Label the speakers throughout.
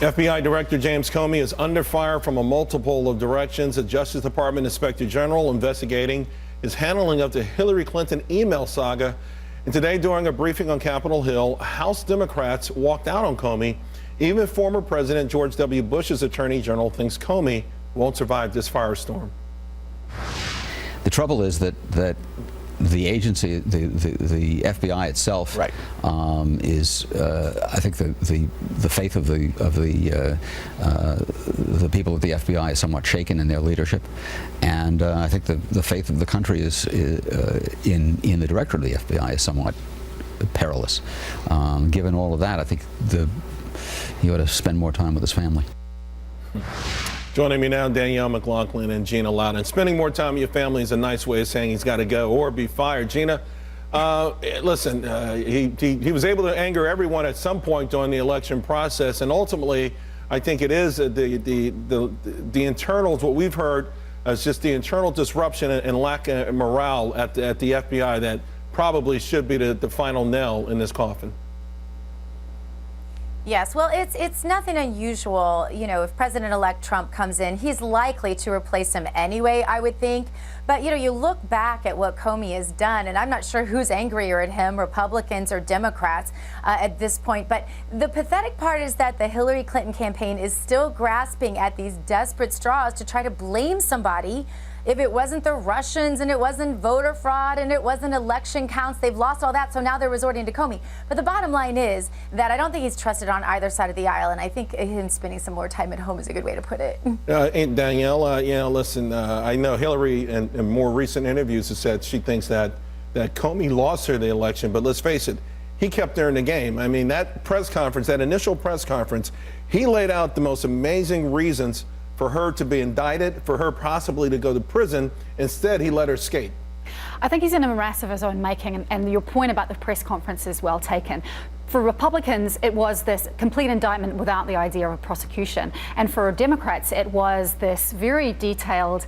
Speaker 1: FBI Director James Comey is under fire from a multiple of directions. The Justice Department Inspector General investigating his handling of the Hillary Clinton email saga. And today, during a briefing on Capitol Hill, House Democrats walked out on Comey. Even former President George W. Bush's Attorney General thinks Comey won't survive this firestorm.
Speaker 2: The trouble is that the agency, the FBI itself,
Speaker 1: right,
Speaker 2: is I think the faith of the people at the FBI is somewhat shaken in their leadership, and I think the faith of the country is in the director of the FBI is somewhat perilous. Given all of that, I think he ought to spend more time with his family.
Speaker 1: Joining me now, Danielle, McLaughlin, and Gina Loudon. Spending more time with your family is a nice way of saying he's got to go or be fired. Gina, listen, he was able to anger everyone at some point during the election process, and ultimately, I think it is the internals. What we've heard is just the internal disruption and lack of morale at the FBI that probably should be the final nail in this coffin.
Speaker 3: Yes, well, it's nothing unusual. You know, if President-elect Trump comes in, he's likely to replace him anyway, I would think. But, you know, you look back at what Comey has done, and I'm not sure who's angrier at him, Republicans or Democrats at this point. But the pathetic part is that the Hillary Clinton campaign is still grasping at these desperate straws to try to blame somebody. If it wasn't the Russians and it wasn't voter fraud and it wasn't election counts, they've lost all that, so now they're resorting to Comey. But the bottom line is that I don't think he's trusted on either side of the aisle, and I think him spending some more time at home is a good way to put it.
Speaker 1: And Danielle, you know, listen, I know Hillary in more recent interviews has said she thinks that Comey lost her the election, but let's face it, he kept her in the game. I mean, that press conference, that initial press conference, he laid out the most amazing reasons for her to be indicted, for her possibly to go to prison. Instead, he let her skate.
Speaker 4: I think he's in a morass of his own making, and your point about the press conference is well taken. For Republicans, it was this complete indictment without the idea of a prosecution. And for Democrats, it was this very detailed,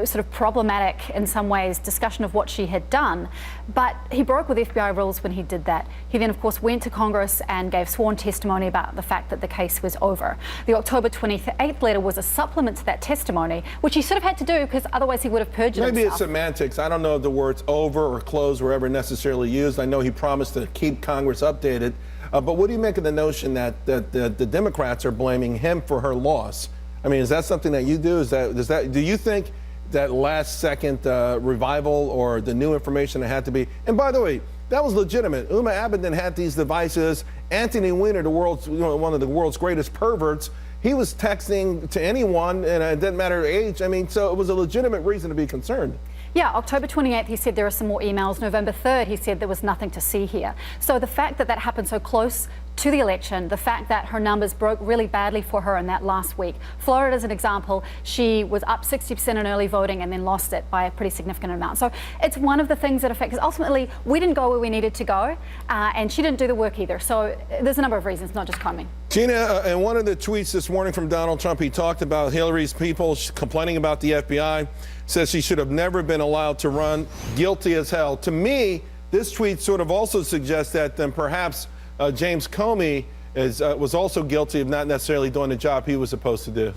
Speaker 4: sort of problematic, in some ways, discussion of what she had done. But he broke with FBI rules when he did that. He then, of course, went to Congress and gave sworn testimony about the fact that the case was over. The October 28th letter was a supplement to that testimony, which he sort of had to do because otherwise he would have perjured himself.
Speaker 1: Maybe it's semantics. I don't know if the words over or close were ever necessarily used. I know he promised to keep Congress updated. But what do you make of the notion that the Democrats are blaming him for her loss? I mean, is that something that you do? Do you think that last second revival or the new information that had to be, and by the way, that was legitimate. Uma Abedin had these devices. Anthony Weiner, one of the world's greatest perverts, he was texting to anyone, and it didn't matter age. I mean, so it was a legitimate reason to be concerned.
Speaker 4: Yeah, October 28th, he said there are some more emails. November 3rd, he said there was nothing to see here. So the fact that that happened so close to the election, the fact that her numbers broke really badly for her in that last week. Florida is an example. She was up 60% in early voting and then lost it by a pretty significant amount. So it's one of the things that affects. Ultimately, we didn't go where we needed to go, and she didn't do the work either. So there's a number of reasons, not just Comey.
Speaker 1: Gina, in one of the tweets this morning from Donald Trump, he talked about Hillary's people complaining about the FBI, says she should have never been allowed to run, guilty as hell. To me, this tweet sort of also suggests that then perhaps James Comey was also guilty of not necessarily doing the job he was supposed to do.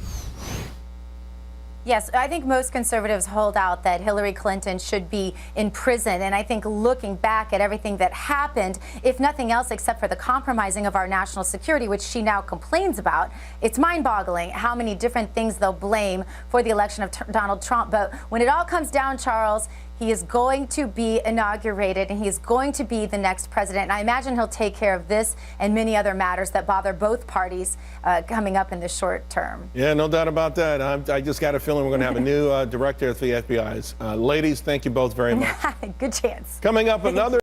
Speaker 3: Yes, I think most conservatives hold out that Hillary Clinton should be in prison. And I think looking back at everything that happened, if nothing else except for the compromising of our national security, which she now complains about, it's mind-boggling how many different things they'll blame for the election of Donald Trump. But when it all comes down, Charles, he is going to be inaugurated, and he is going to be the next president. And I imagine he'll take care of this and many other matters that bother both parties coming up in the short term.
Speaker 1: Yeah, no doubt about that. I just got a feeling we're going to have a new director at the FBI. Ladies, thank you both very much.
Speaker 3: Good chance.
Speaker 1: Coming up, another